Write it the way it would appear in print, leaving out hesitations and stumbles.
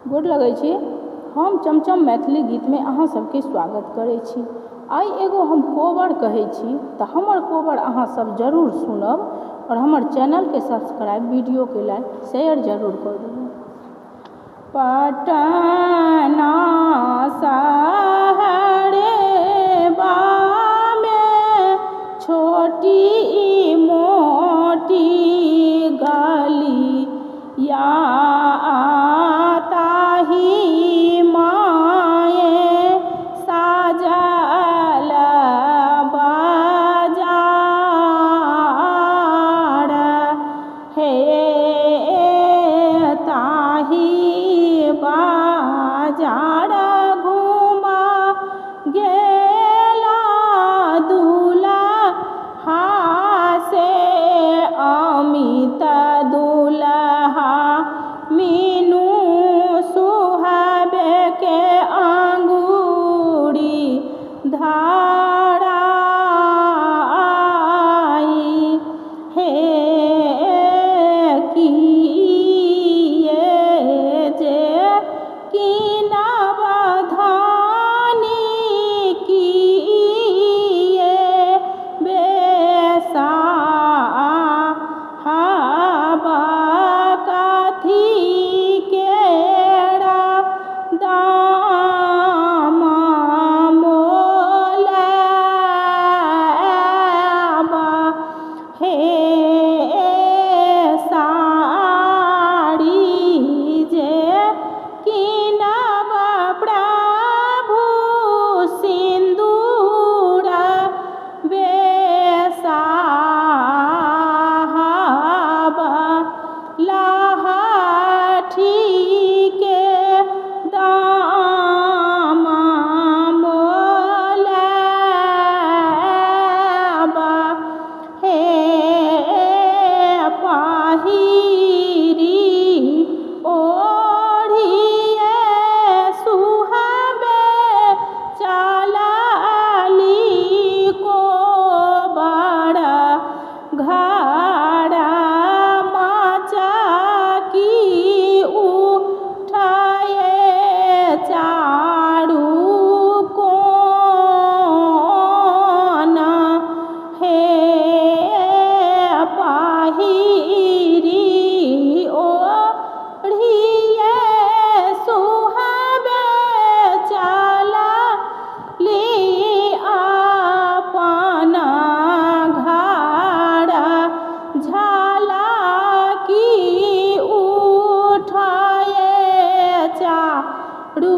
गोर लगै छी। हम चमचम मैथिली गीतमे अहाँ सबके स्वागत करै छी। आइ एगो हम कोबर कहै छी तऽ हमर कोबर अहाँ सब जरूर सुनब और हमर चैनलके सब्सक्राइब, वीडियोके लाइक शेयर जरूर कर देबै। पटना शहरे बामे छोटी मोटी गलिया ताही माये साजल बाजार हे ताही बाजार घुमा गेला दुल्हा से अमित दुल्हा मीनू सुहाबे के अंगूरी धराई हे किए जे किनबधानी किए बेसा हाबा कथी केरा दाम मोलबा हे साड़ी जे किनब प्रभु सिन्दूर बेसा लहठी के दाम मोलबा हे पहिरी ओढ़िए सुहाबे चलली कोबर घर मचकी उठाए चारू कोना हे पहिरी ओढ़िए सुहाबे चलली अपन घर झलकी उठाए चारू